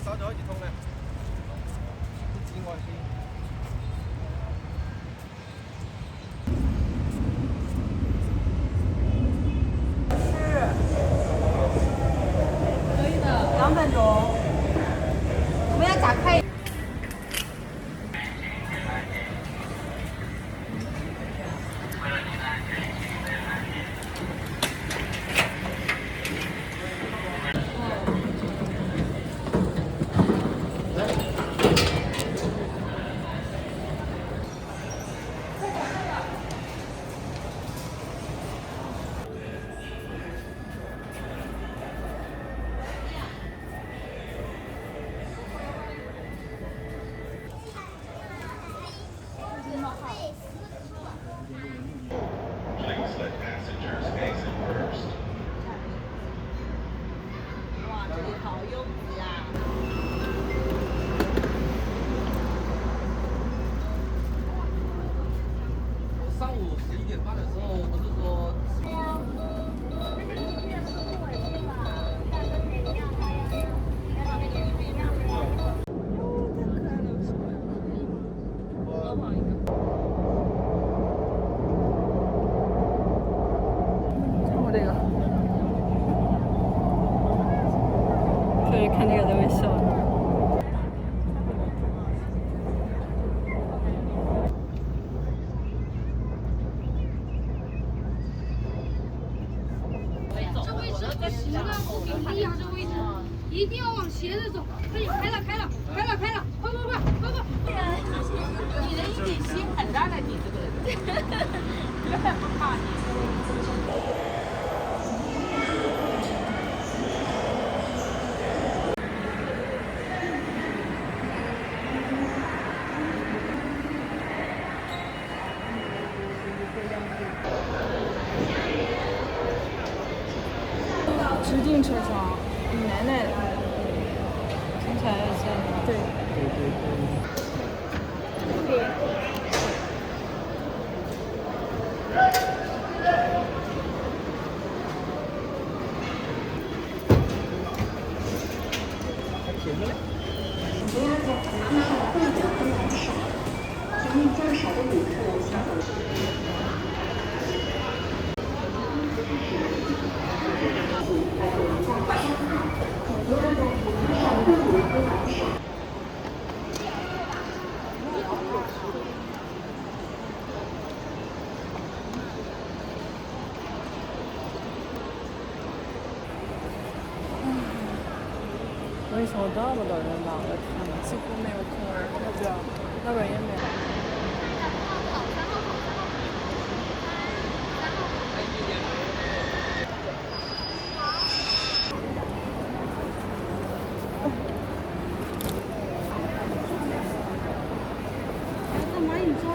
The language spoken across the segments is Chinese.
烧咗好幾桶咧，意外先。可以的，2分钟。我们要加快。哇，这里好拥挤呀！上午11点半的时候，不是说。看我这个，所以看这个都会笑。这位置不行啊，不给力啊，这位置一定要往斜着走。快点，开了，快，你的一点心很大的，你这个人，根本不怕你。指定车厢，奶奶听起来像对。不要在爬马的后脚跟来上，因为较少的旅客想走。为什么这么多人呢？我的天呐，几乎没有客人，那边也没有。干嘛？你这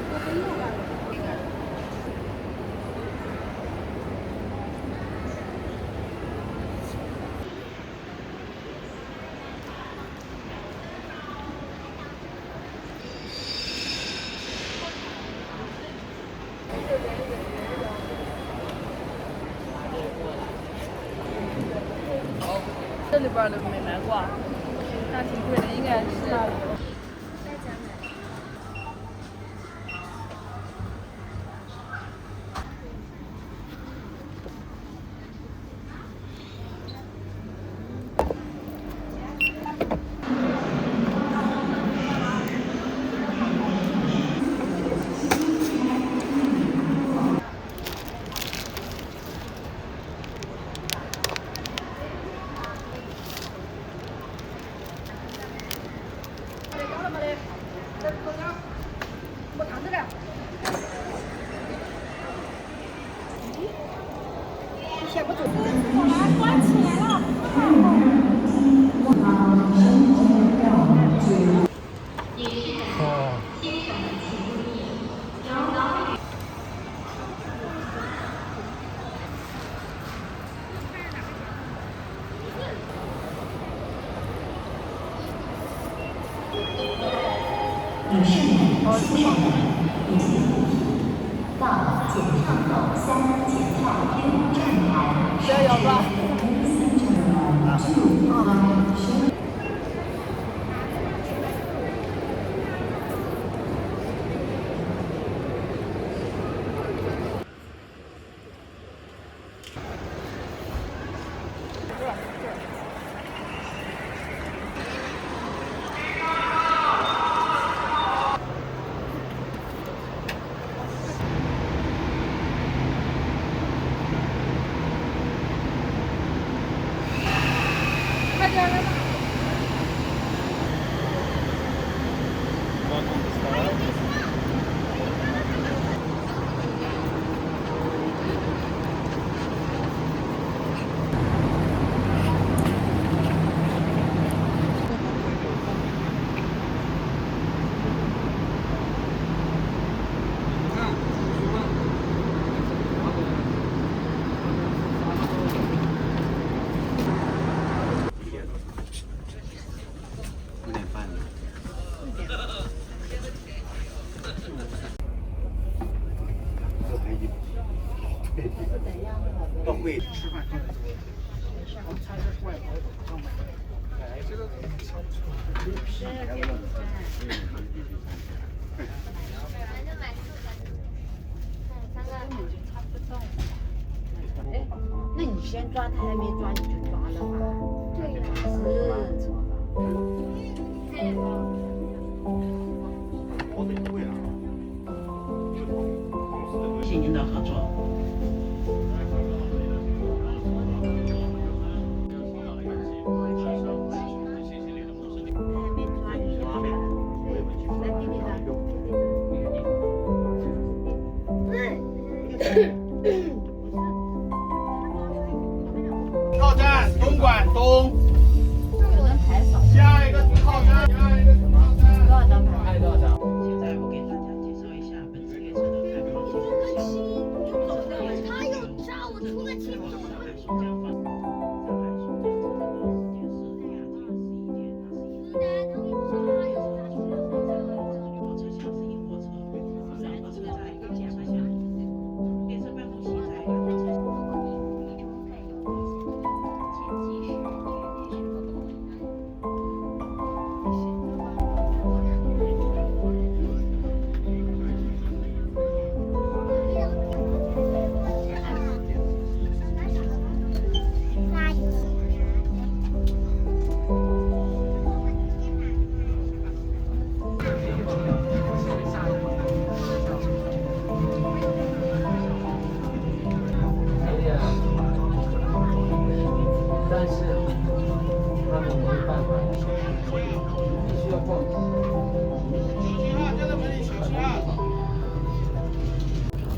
这里边的没买过，那挺贵的，应该是。女士们、先生们，请记住，到检票口3检票1站台是到会吃饭。菜是外跑上买的。哎，这个那你先抓，他还没抓你就抓了吧？对呀，是。好得贵啊！谢谢您的合作。靠站东莞东。下一个停靠站，下一个停靠站。多少张牌？还有多少张？现在我给大家介绍一下本次列车的开放信息。他又让我出个题目。上海松江方，上海松江车站的时间是2:21点21分。火车厢是英国车，任何车站有检查箱。列车办公席在2个车厢。但是他们没办法，必须要放。小心啊，站在门里小心啊！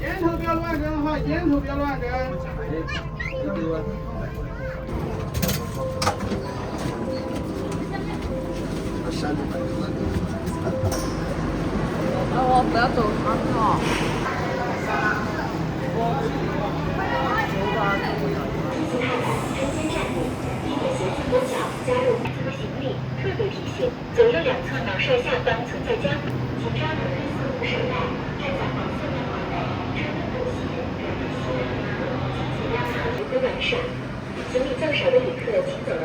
烟头不要乱扔哈，烟头不要乱扔。我不要走长道。多角加入自行李，特别提醒：左右两侧脑扇下方存在夹层，请抓住黑色护手带，站在黄色带环内，穿越步行，人行，请让行人跟玩耍。行李较少的旅客请走人。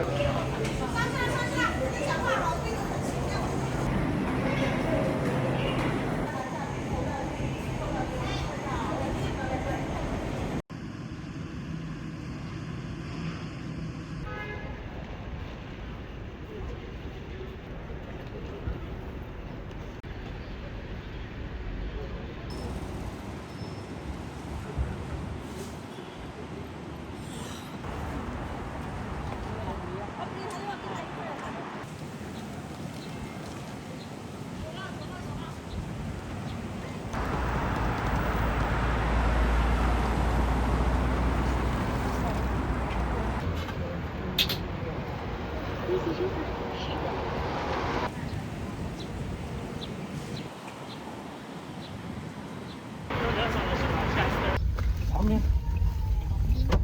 旁边。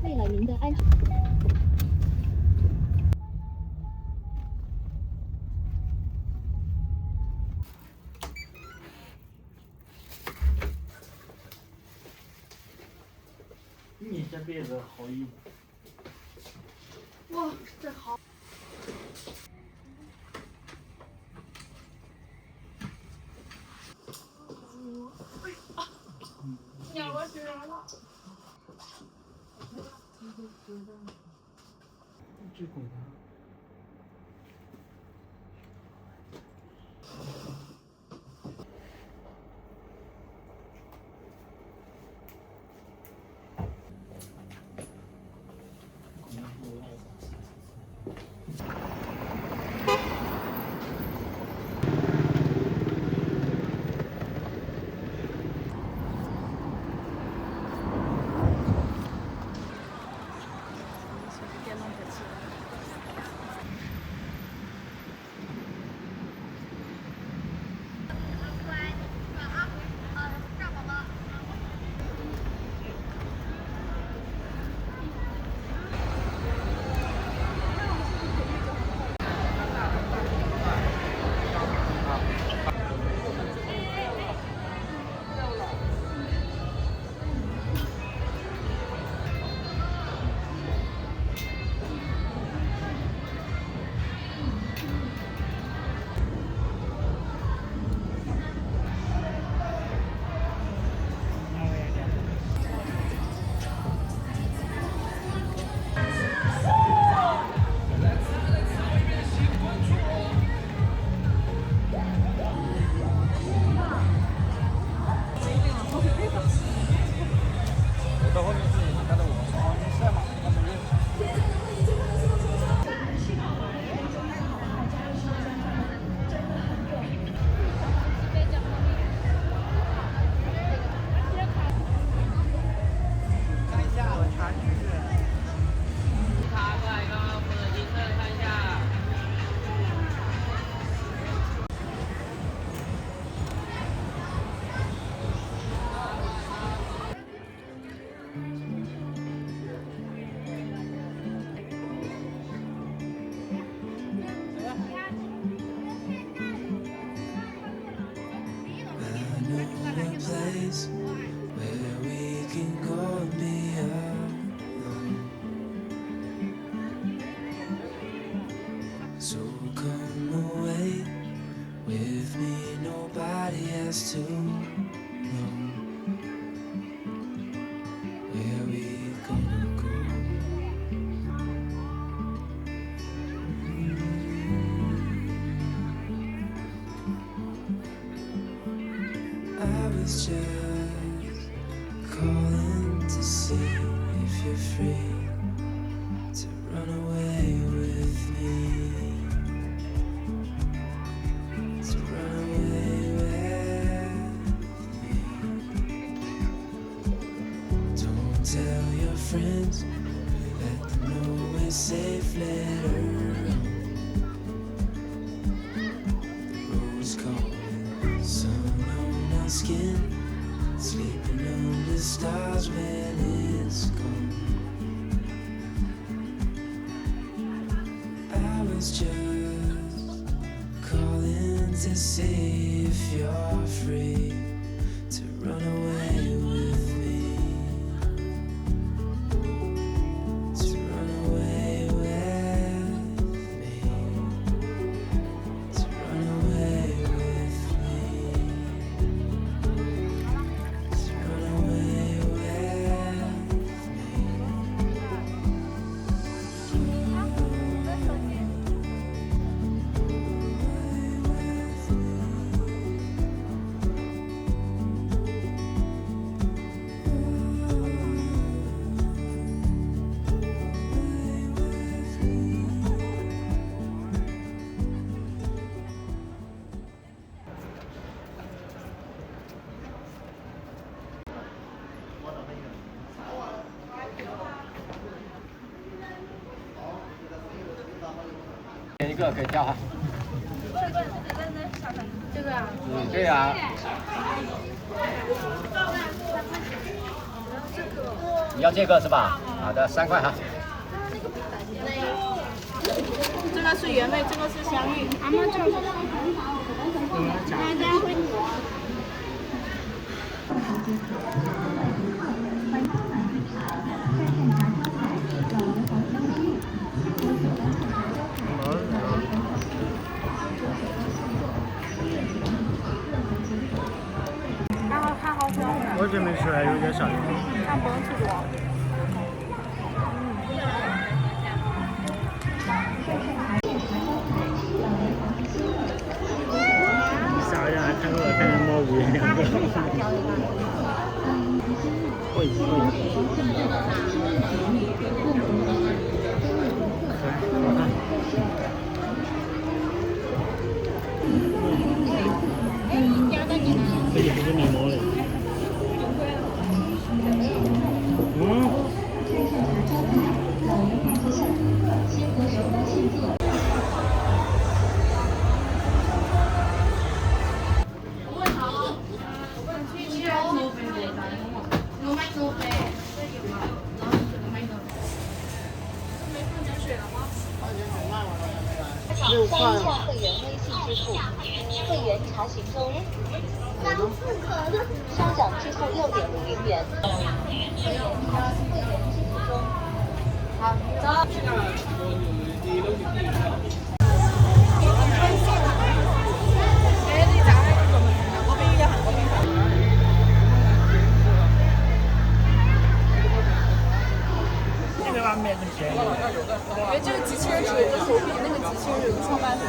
为了您的安全。你这辈子好衣服。哇，这好。鸟过去了。这滚蛋！So come away with me, nobody has to know where we gonna go. I was just calling to see if you're free to run away with me. To run away with me. Don't tell your friends, let them know we're safe later. The road's calling, sun on my skin, sleeping under stars when it's gone. I was just calling to see if you're free to run away with me, to run away with me, to run away with me, to run away with一个可以挑哈。这个啊，嗯，对呀。你要这个是吧？好的，3块哈。这个是原味，这个是香芋。俺们这儿它好香的。我这没吃，有点小。它不能吃多。吓人！看我看见蘑菇2个。会。好看。这也不是面膜嘞。6块。会员微信支付，会员查询中。稍涨支付6.50元。会员支付中。好，走。这个碗面很便宜。因为这个机器人是有个手柄，那个机器人有个创办者。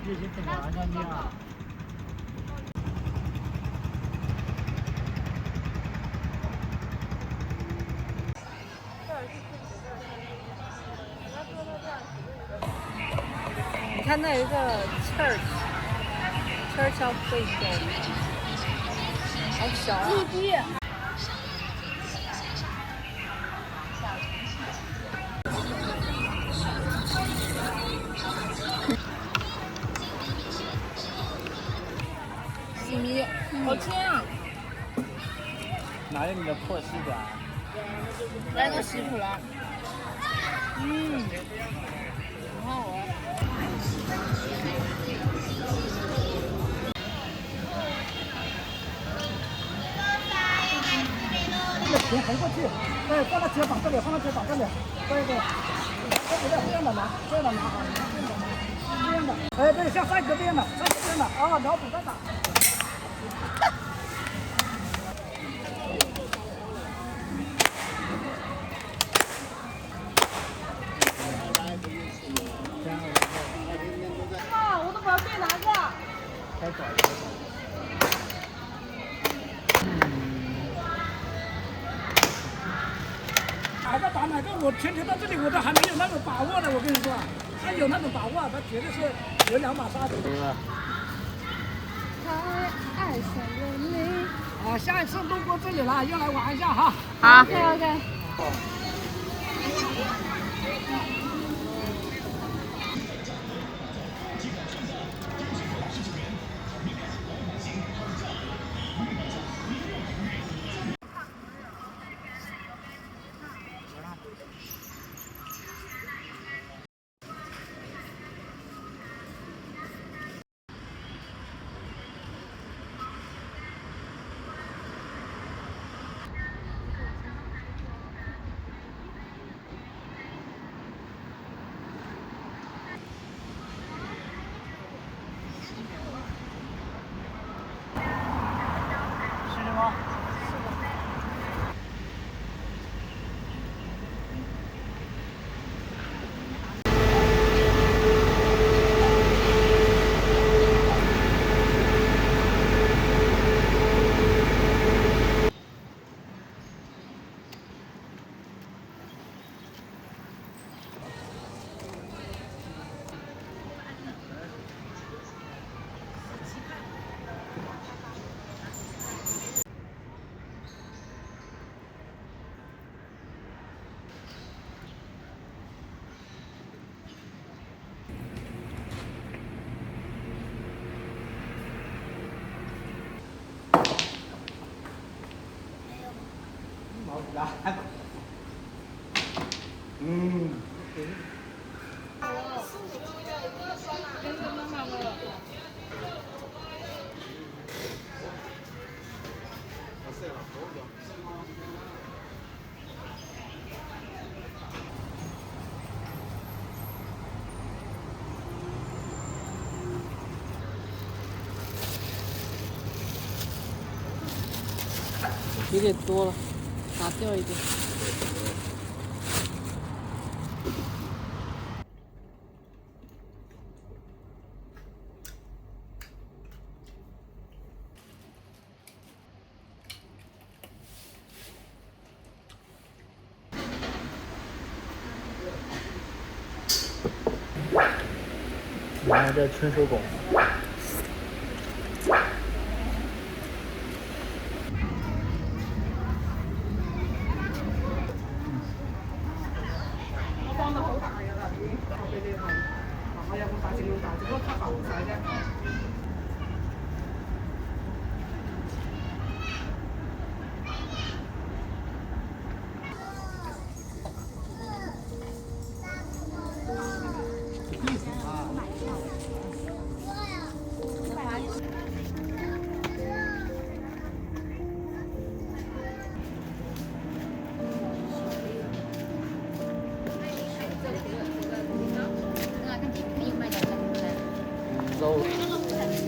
这些怎么按上去啊？你看那有一个 Church of Faith， 好小啊！西米，好甜啊！哪有你的破西瓜？来个西普了。嗯，很好玩。钱横过去，对，放到肩膀这里，放到肩膀这里，对对。这样的拿，这样的拿啊，这样的，哎，对，像上一个这样的，上一个这样的啊，老鼠在打。哪个打哪个，我天天到这里我都还没有那种把握呢。我跟你说，他有那种把握，他绝对是有2把刷子。对吧？爱上了你。啊，下一次路过这里了，又来玩一下哈。好。 OK。是的吗？有点多了，拿掉一点。然后再纯手工。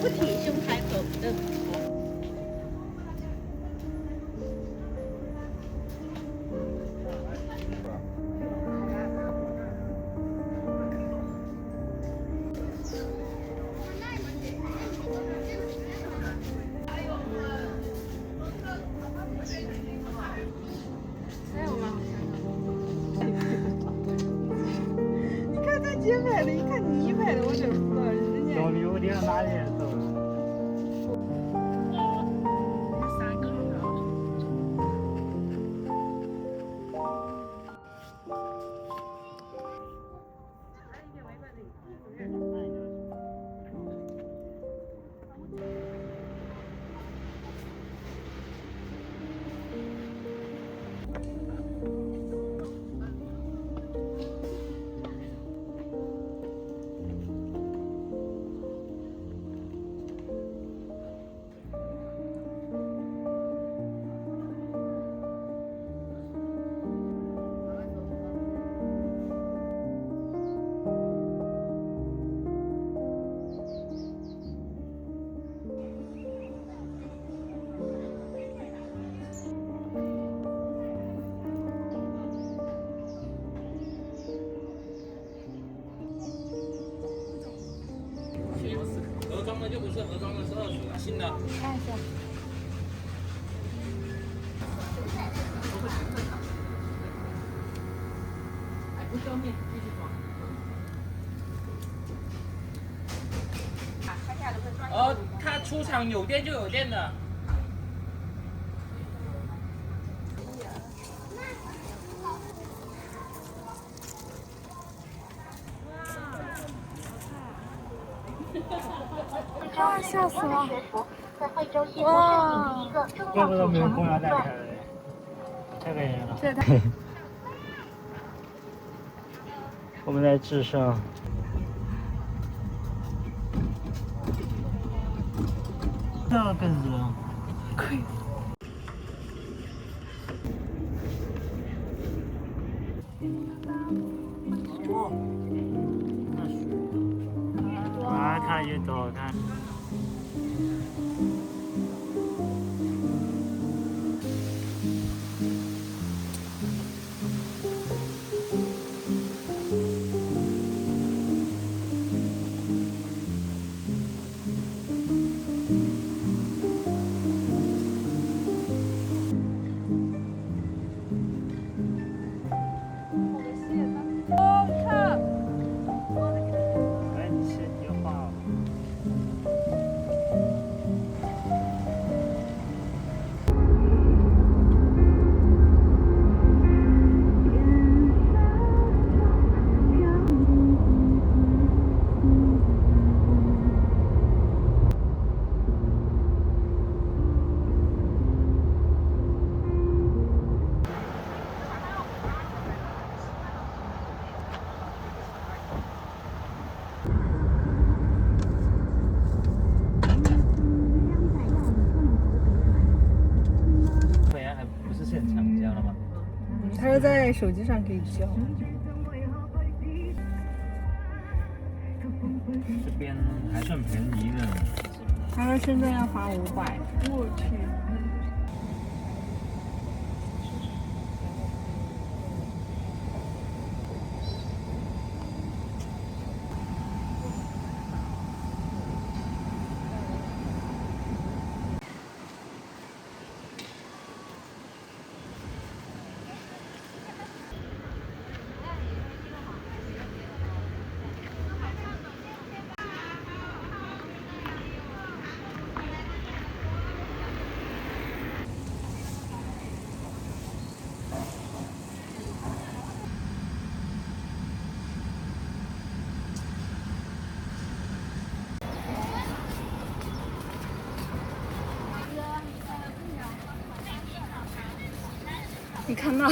不挺胸抬头的。你看他姐拍的，一看你拍的，我就服了。人家老刘你看哪里走？盒装的就不是盒装的，是新的。看一下。丢面继续装。他出厂有电就有电的。啊！吓死了！在惠州西部申请一个中药组成地段。这个也有。这太……我们在至上。这个更热。可以。哦，那是。啊，看越多看。他说在手机上可以交。这边还算便宜的。他说深圳要罚500。我去。你看到？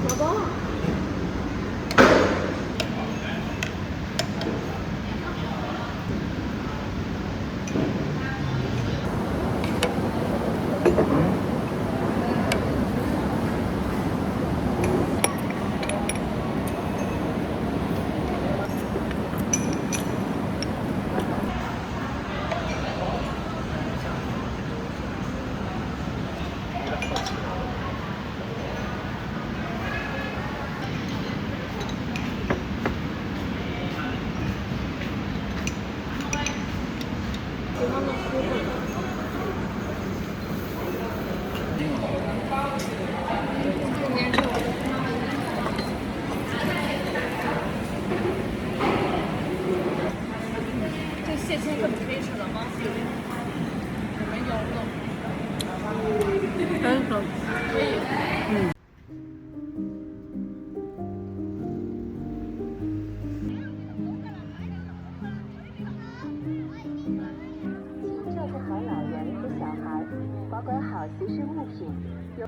宝宝。这蟹签根本可以吃的吗？我没咬不动。可以。照顾好老人和小孩，保管好随身物品。有。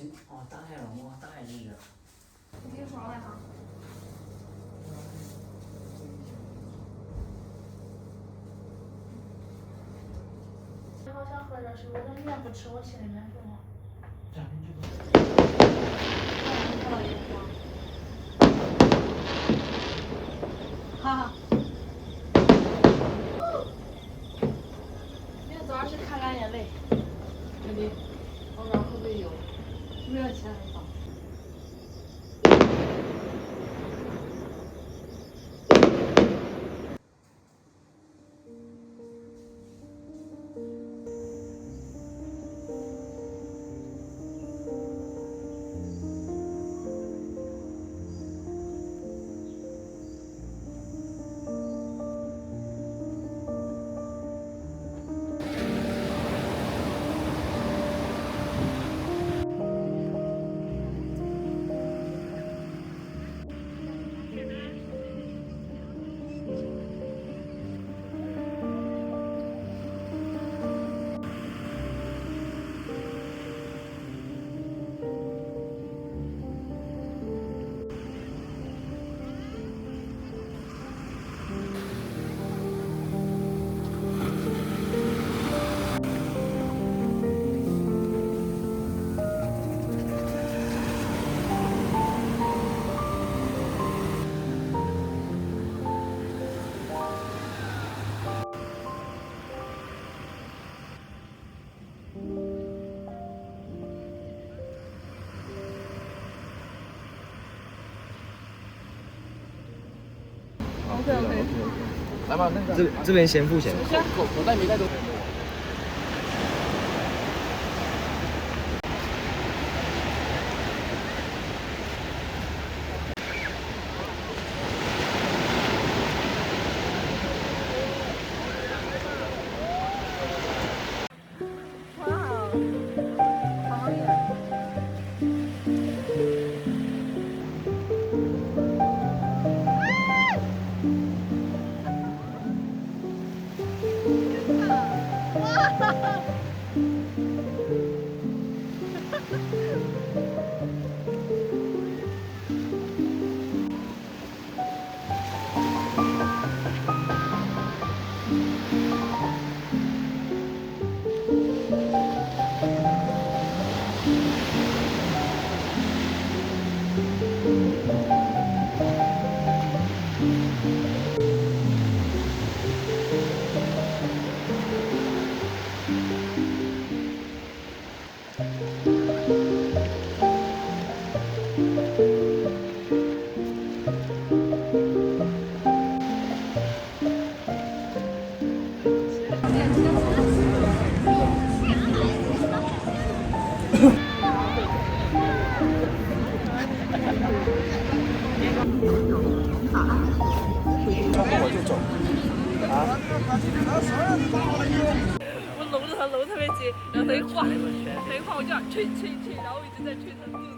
行，哦，大海了，哇，大海这个。你给爽了哈。好想喝热水，我这面不吃，我心里面什么？这边这个。哈哈。明天早上去看俺眼泪。真的，我不知道会不会有，没有钱很少。来吧，那个这边先付钱。口袋没带多。我搂着他搂特别紧，然后他一晃我就想吹，然后我一直在吹他肚子。